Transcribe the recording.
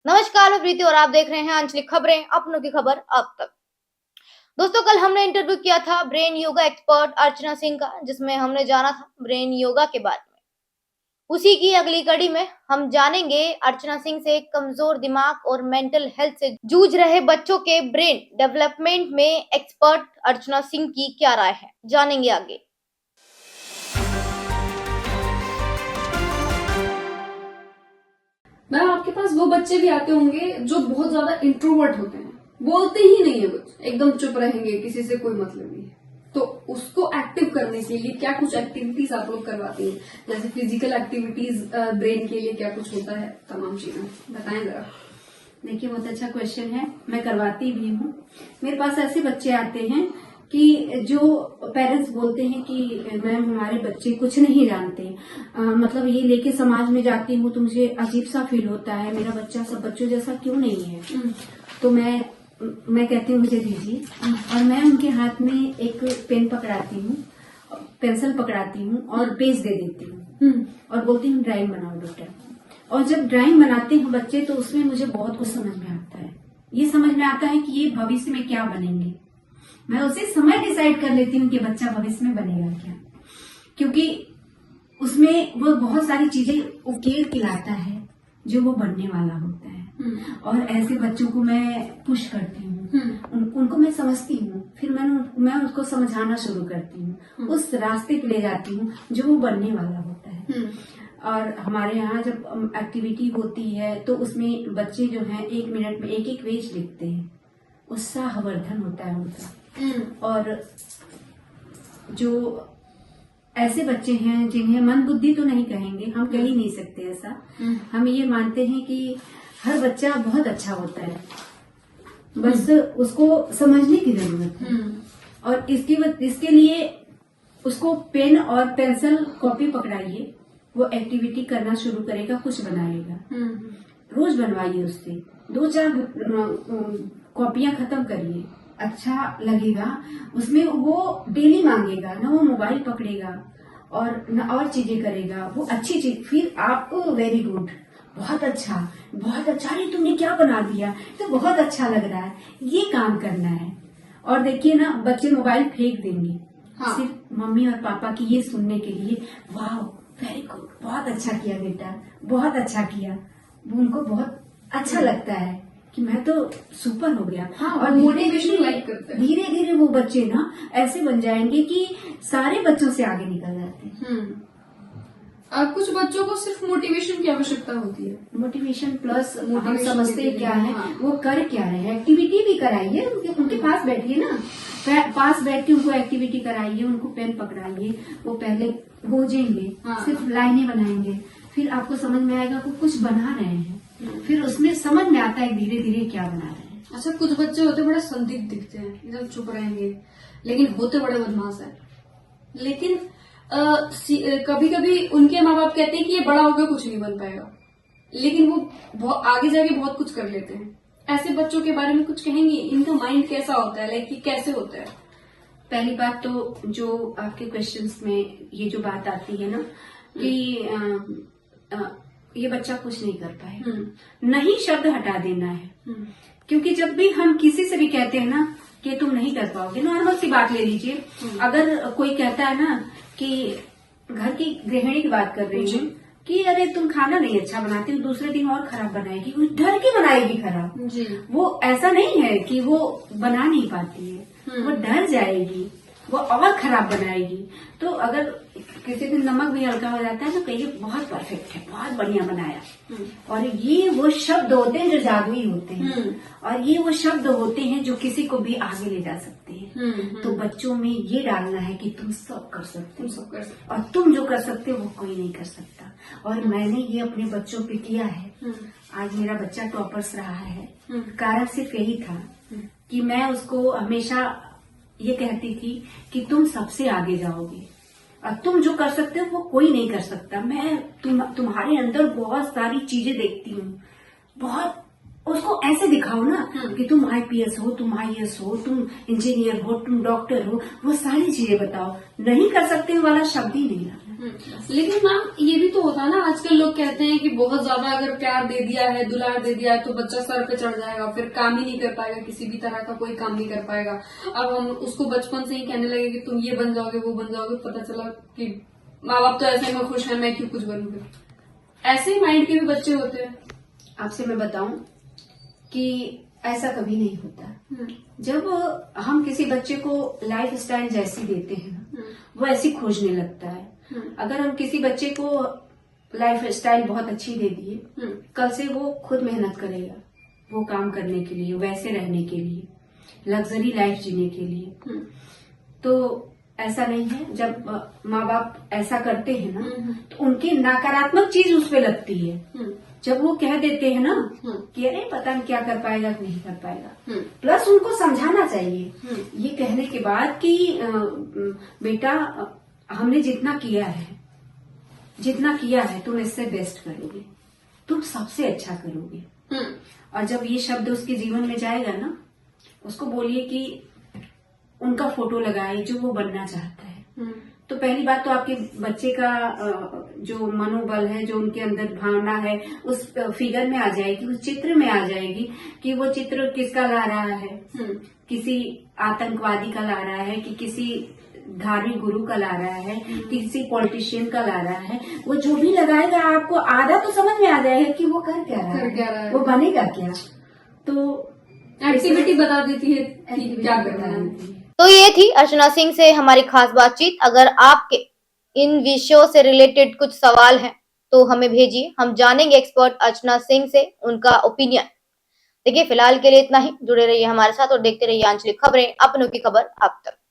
नमस्कार, मैं प्रीति और आप देख रहे हैं आंचलिक खबरें, अपनों की खबर अब तक। दोस्तों, कल हमने इंटरव्यू किया था brain yoga expert Archana Singh का, जिसमें हमने जाना था ब्रेन योगा के बारे में। उसी की अगली कड़ी में हम जानेंगे अर्चना सिंह से कमजोर दिमाग और मेंटल हेल्थ से जूझ रहे बच्चों के ब्रेन डेवलपमेंट में एक्सपर्ट अर्चना सिंह की क्या राय है, जानेंगे आगे। मैम, आपके पास वो बच्चे भी आते होंगे जो बहुत ज्यादा इंट्रोवर्ट होते हैं, बोलते ही नहीं है, कुछ एकदम चुप रहेंगे, किसी से कोई मतलब नहीं है। तो उसको एक्टिव करने के लिए क्या कुछ एक्टिविटीज आप लोग करवाती हैं? जैसे फिजिकल एक्टिविटीज, ब्रेन के लिए क्या कुछ होता है, तमाम चीजें बताएं जरा। देखिए, बहुत अच्छा क्वेश्चन है। मैं करवाती भी हूँ। मेरे पास ऐसे बच्चे आते हैं कि जो पेरेंट्स बोलते हैं कि मैम हमारे बच्चे कुछ नहीं जानते, मतलब ये लेके समाज में जाती हूँ तो मुझे अजीब सा फील होता है, मेरा बच्चा सब बच्चों जैसा क्यों नहीं है। तो मैं कहती हूँ मुझे दीजिए, और मैं उनके हाथ में एक पेन पकड़ाती हूँ, पेंसिल पकड़ाती हूँ और पेज दे देती हूँ और बोलती हूँ ड्राइंग बनाओ बेटा। और जब ड्राइंग बनाते हैं बच्चे तो उसमें मुझे बहुत कुछ समझ में आता है। ये समझ में आता है कि ये भविष्य में क्या बनेंगे। मैं उसी समय डिसाइड कर लेती हूँ कि बच्चा भविष्य में बनेगा क्या, क्योंकि उसमें वो बहुत सारी चीजें उकेर के लाता है जो वो बनने वाला होता है। और ऐसे बच्चों को मैं पुश करती हूँ, उनको मैं समझती हूँ, फिर मैं उसको समझाना शुरू करती हूँ, उस रास्ते पे ले जाती हूँ जो वो बनने वाला होता है। और हमारे यहाँ जब एक्टिविटी होती है तो उसमें बच्चे जो हैं 1 मिनट में एक पेज लिखते हैं, उत्साहवर्धन होता है उनका। और जो ऐसे बच्चे हैं जिन्हें मन बुद्धि तो नहीं कहेंगे, हम कह ही नहीं सकते ऐसा, हम ये मानते हैं कि हर बच्चा बहुत अच्छा होता है, बस उसको समझने की जरूरत है। और इसके लिए उसको पेन और पेंसिल कॉपी पकड़ाइए, वो एक्टिविटी करना शुरू करेगा, कुछ बनाएगा। रोज बनवाइए उससे, 2-4 कॉपियां खत्म करिए, अच्छा लगेगा। उसमें वो डेली मांगेगा ना, वो मोबाइल पकड़ेगा और न और चीजें करेगा, वो अच्छी चीज। फिर आपको वेरी गुड, बहुत अच्छा, अरे तुमने क्या बना दिया, तो बहुत अच्छा लग रहा है, ये काम करना है। और देखिए ना, बच्चे मोबाइल फेंक देंगे, हाँ, सिर्फ मम्मी और पापा की ये सुनने के लिए, वाह वेरी गुड, बहुत अच्छा किया बेटा, बहुत अच्छा किया। उनको बहुत अच्छा लगता है कि मैं तो सुपर हो गया। हाँ, और मोटिवेशन लाइक करते हैं। धीरे धीरे वो बच्चे ना ऐसे बन जाएंगे कि सारे बच्चों से आगे निकल जाते हैं। कुछ बच्चों को सिर्फ मोटिवेशन की आवश्यकता होती है। मोटिवेशन प्लस हम मोटिवेशन समझते क्या है, हाँ। वो कर क्या रहे हैं। एक्टिविटी भी कराइए, उनके पास बैठिए ना, पास बैठ के उनको एक्टिविटी कराइए, उनको पेन पकड़ाइए, वो पहले खोजेंगे, हाँ। सिर्फ लाइनें बनाएंगे, फिर आपको समझ में आएगा वो कुछ बना रहे हैं, फिर उसमें समझ में आता है धीरे धीरे क्या बना रहे हैं। अच्छा, कुछ बच्चे होते बड़े संदिग्ध दिखते हैं, एकदम चुप रहेंगे, लेकिन होते बड़े बदमाश है। लेकिन कभी कभी उनके माँ बाप कहते हैं कि ये बड़ा होकर कुछ नहीं बन पाएगा, लेकिन वो आगे जाके बहुत कुछ कर लेते हैं। ऐसे बच्चों के बारे में कुछ कहेंगे? इनका माइंड कैसा होता है, लाइक ये कैसे होता है? पहली बात तो जो आपके क्वेश्चंस में ये जो बात आती है ना कि ये बच्चा कुछ नहीं कर पाए, नहीं शब्द हटा देना है। क्योंकि जब भी हम किसी से भी कहते हैं ना कि तुम नहीं कर पाओगे, नॉर्मल सी बात ले लीजिए, अगर कोई कहता है ना कि घर की गृहिणी की बात कर रही हूँ कि अरे तुम खाना नहीं अच्छा बनाती हो, दूसरे दिन और खराब बनाएगी, वो डर के बनाएगी खराब जी। वो ऐसा नहीं है कि वो बना नहीं पाती है, वो डर जाएगी, वो और खराब बनाएगी। तो अगर किसी दिन नमक भी हल्का हो जाता है तो कहिए बहुत परफेक्ट है, बहुत बढ़िया बनाया। और ये वो शब्द होते हैं जो जादुई होते हैं, और ये वो शब्द होते हैं जो किसी को भी आगे ले जा सकते हैं। तो बच्चों में ये डालना है कि तुम सब कर सकते हो, और तुम जो कर सकते हो वो कोई नहीं कर सकता। और मैंने ये अपने बच्चों पे किया है। आज मेरा बच्चा टॉपर्स रहा है, कारण सिर्फ यही था कि मैं उसको हमेशा ये कहती थी कि तुम सबसे आगे जाओगे, और तुम जो कर सकते हो वो कोई नहीं कर सकता। मैं तुम्हारे अंदर बहुत सारी चीजें देखती हूँ, बहुत उसको ऐसे दिखाओ ना कि तुम IPS हो, तुम IAS हो, तुम इंजीनियर हो, तुम डॉक्टर हो, वो सारी चीजें बताओ। नहीं कर सकते वाला शब्द ही नहीं लाना। लेकिन मैम ये भी तो होता है ना, आजकल लोग कहते हैं कि बहुत ज्यादा अगर प्यार दे दिया है, दुलार दे दिया है, तो बच्चा सर पे चढ़ जाएगा, फिर काम ही नहीं कर पाएगा, किसी भी तरह का कोई काम नहीं कर पाएगा। अब हम उसको बचपन से ही कहने लगे कि तुम ये बन जाओगे, वो बन जाओगे, पता चला कि माँ बाप तो ऐसे में खुश है, मैं क्यों कुछ बनूंगी। ऐसे ही माइंड के भी बच्चे होते हैं। आपसे मैं बताऊं कि ऐसा कभी नहीं होता। जब हम किसी बच्चे को लाइफ स्टाइल जैसी देते हैं ना, वो ऐसी खोजने लगता है। अगर हम किसी बच्चे को लाइफ स्टाइल बहुत अच्छी दे दिए, कल से वो खुद मेहनत करेगा वो काम करने के लिए, वैसे रहने के लिए, लग्जरी लाइफ जीने के लिए। तो ऐसा नहीं है, जब माँ बाप ऐसा करते हैं ना, तो उनकी नकारात्मक चीज उस पे लगती है। जब वो कह देते हैं ना कि अरे पता नहीं क्या कर पाएगा कि नहीं कर पाएगा, प्लस उनको समझाना चाहिए ये कहने के बाद कि बेटा हमने जितना किया है तुम इससे बेस्ट करोगे, तुम सबसे अच्छा करोगे। और जब ये शब्द उसके जीवन में जाएगा ना, उसको बोलिए कि उनका फोटो लगाए जो वो बनना चाहता है। तो पहली बात तो आपके बच्चे का जो मनोबल है, जो उनके अंदर भावना है, उस फिगर में आ जाएगी, उस चित्र में आ जाएगी कि वो चित्र किसका ला रहा है, किसी आतंकवादी का ला रहा है कि किसी धार्मिक गुरु का ला रहा है, किसी पॉलिटिशियन का ला रहा है। वो जो भी लगाएगा आपको आधा तो समझ में आ जाएगा कि वो कर क्या रहा है, वो बनेगा क्या। तो एक्टिविटी बता देती है कि क्या करना है। तो ये थी अर्चना सिंह से हमारी खास बातचीत। अगर आपके इन विषयों से रिलेटेड कुछ सवाल हैं तो हमें भेजिए, हम जानेंगे एक्सपर्ट अर्चना सिंह से उनका ओपिनियन। देखिए फिलहाल के लिए इतना ही। जुड़े रहिए हमारे साथ और देखते रहिए आंचलिक खबरें, अपनों की खबर आप तक।